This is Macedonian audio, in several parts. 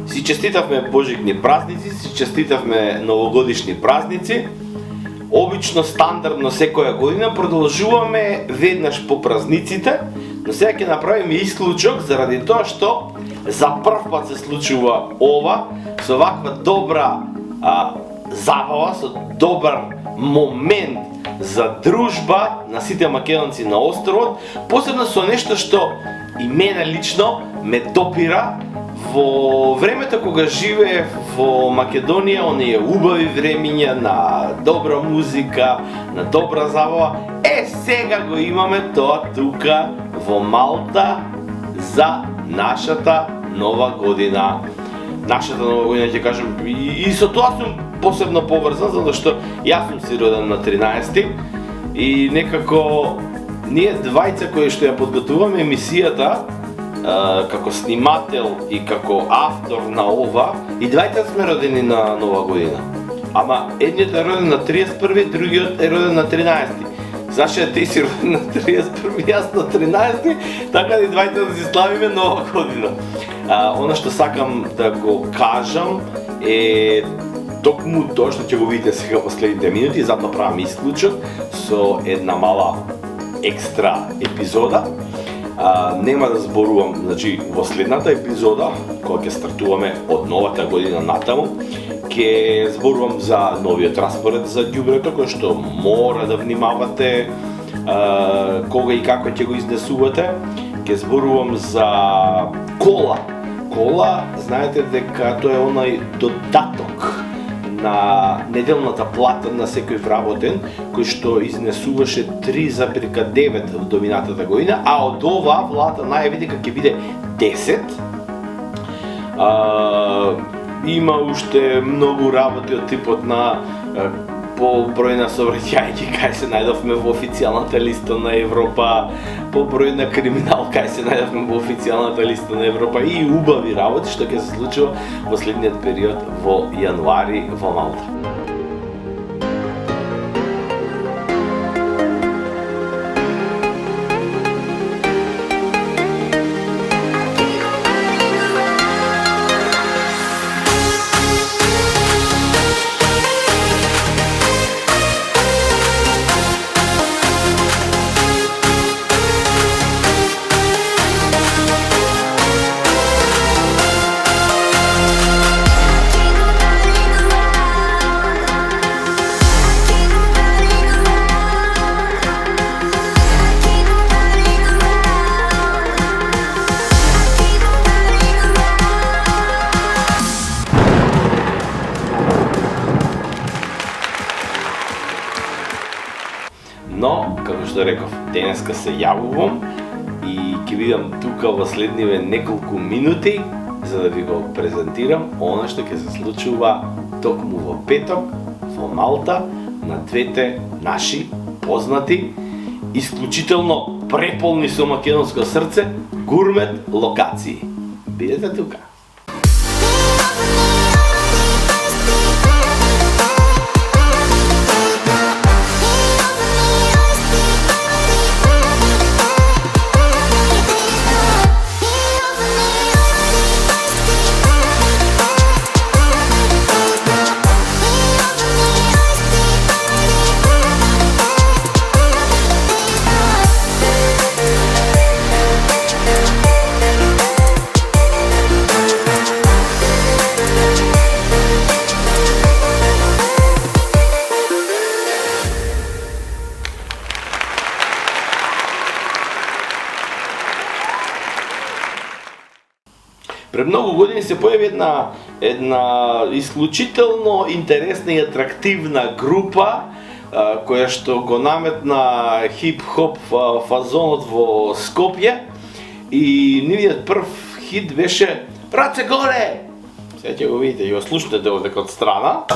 Си честитавме Божигни празници, си честитавме новогодишни празници. Обично, стандардно, секоја година продолжуваме веднаш по празниците, но сега ќе направиме исклучок заради тоа што за прв пат се случува ова, со ваква добра забава, со добар момент за дружба на сите македонци на островот, посебно со нешто што и мене лично ме допира во времето кога живеев во Македонија, оние убави времиња на добра музика, на добра забава. Сега го имаме тоа тука во Малта за нашата нова година. Нашата нова година, ќе кажем, и со тоа сум посебно поврзан, затоа што јас сум си роден на 13 и некако ние двајца кои што ја подготуваме емисијата како снимател и како автор на ова, и двајца сме родени на нова година. Ама едниот е роден на 31, другиот е роден на 13. Саша, ти си роден на 31, јас на 13, така и двајца да си славиме нова година. Она што сакам да го кажам е токму тоа што ќе го видите сега последните минути, затоа правам исклучок со една мала екстра епизода. Нема да зборувам, значи, во следната епизода, кога ќе стартуваме од новата година натаму, ќе зборувам за новиот распоред за ѓубрето, кој што мора да внимавате кога и како ќе го изнесувате. Ќе зборувам за кола. Кола, знаете дека тоа е онај додаток на неделната плата на секој вработен, кој што изнесуваше 3,9 до минатата година, а од ова влада најави дека ќе биде 10. Има уште многу работи од типот на по број на сообраќајки кај се најдовме во официјалната листа на Европа, по број на криминал кај се најдовме во официјалната листа на Европа и убави работи што ќе се случува во следниот период во јануари во Малта. Но, како што реков, денеска се јавувам и ќе видам тука во следниве неколку минути за да ви го презентирам она што ќе се случува токму во петок во Малта на двете наши познати, исклучително преполни со македонско срце гурмет локации. Бидете тука. Пред многу години се појави една исклучително интересна и атрактивна група која што го наметна хип-хоп фазонот во Скопје и нивниот прв хит беше "Раце горе". Сега ќе го видите и го слушнете овде од страна.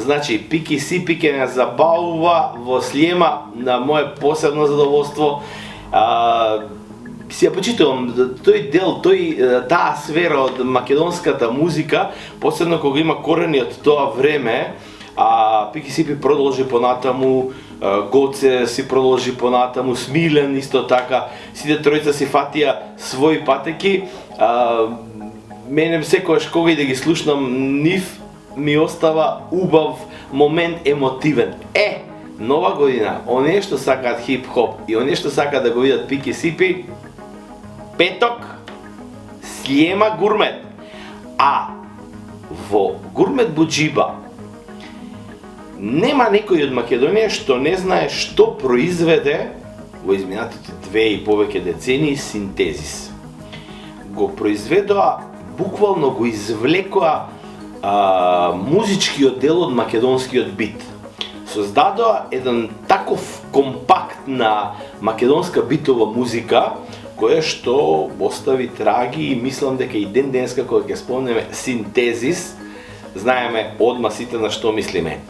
Значи, Пики Сипи ке не забавува во Слиема, на мое посебно задоволство. Си ја почитувам тој дел, таа сфера од македонската музика, посебно кога има корени од тоа време, Пики Сипи продолжи понатаму, Гоце си продолжи понатаму, Смилен исто така, сите тројца си фатија своји патеки. Мене секогаш кога и да ги слушнам нив, ми остава убав момент, емотивен. Нова година, оние што сакаат хип-хоп и оние што сакаат да го видат Пики Сипи, петок, Слиема Гурмет. Во Гурмет Буџиба нема некој од Македонија што не знае што произведе во изминатите 2 и повеќе децении Синтезис. Го произведоа, буквално го извлекоа музичкиот дел од македонскиот бит. Создадоа еден таков компакт на македонска битова музика, која што остави траги и мислам дека и ден денеска кога ќе спомнеме Синтезис, знаеме одма сите на што мислиме.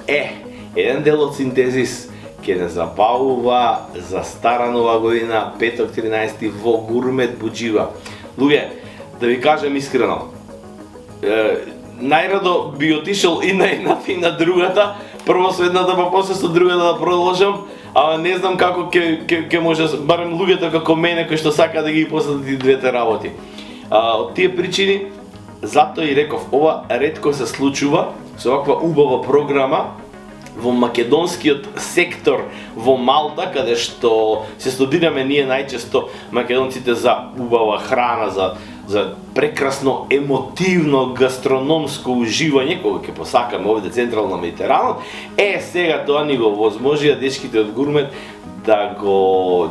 Еден дел од Синтезис ќе не забавува за стара нова година, петок 13 во Гурмет Буџиба. Луѓе, да ви кажем искрено, најрадо би отишол и на едната и на другата, прво со едната па после со другата да продолжам, не знам како ќе може, барем луѓето како мене кои што сака да ги посетат и двете работи. Од тие причини, затоа и реков, ова ретко се случува со ваква убава програма во македонскиот сектор во Малта, каде што се студираме ние најчесто македонците за убава храна, за прекрасно емотивно гастрономско уживање, кога ќе посакаме овде централно Медитеранот. Сега тоа ни го возможија дечките од Гурмет да го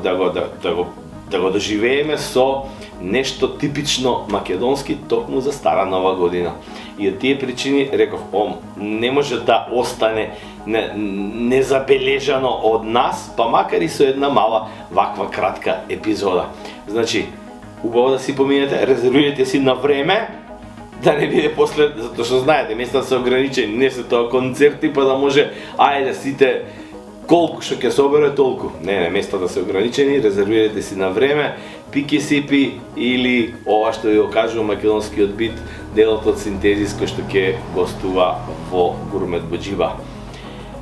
доживееме со нешто типично македонски токму за стара нова година. И од тие причини реков, не може да остане незабележано од нас, па макар и со една мала ваква кратка епизода. Значи, убаво да си поминете, резервирате си на време, да не биде после, затоа што знаете, места се ограничени, не се тоа концерти, па да може, сите колку што ќе собере толку. Не, местата се ограничени, резервирате си на време, Пики Сипи или ова што ви го кажува македонскиот бит, делот од Синтезис кој што ќе гостува во Гурмет Буџиба.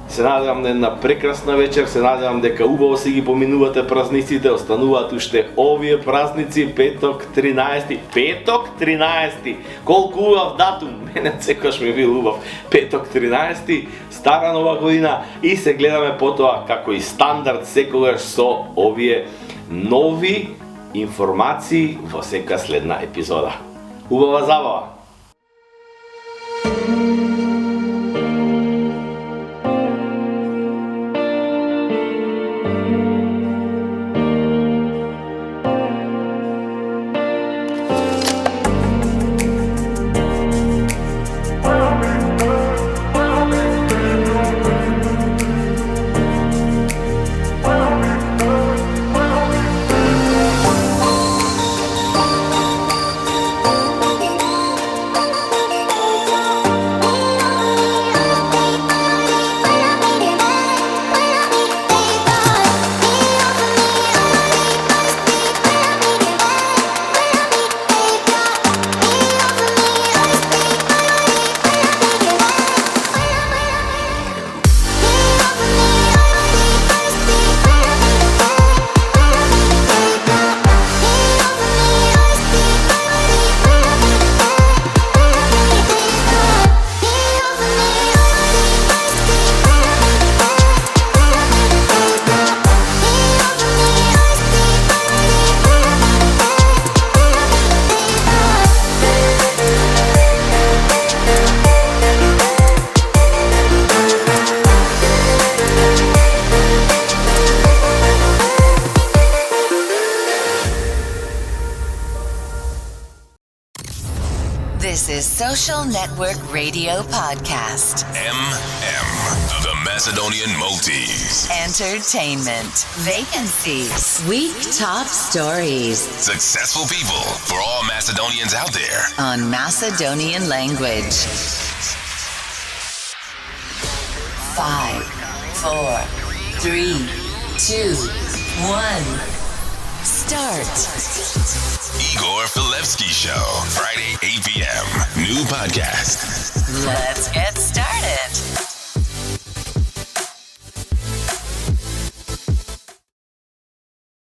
Се надевам на една прекрасна вечер, се надевам дека убаво си ги поминувате празниците, остануваат уште овие празници, петок 13. Колку убав датум, мене секогаш ми бил убав. Петок 13, стара нова година и се гледаме потоа како и стандард секогаш со овие нови информации во секоја следна епизода. Убава забава! This is Social Network Radio Podcast. The Macedonian Multis. Entertainment. Vacancies. Week top stories. Successful people for all Macedonians out there. On Macedonian language. 5, 4, 3, 2, 1. Start. Igor Filevsky Show, Friday, 8 p.m. New podcast. Let's get started.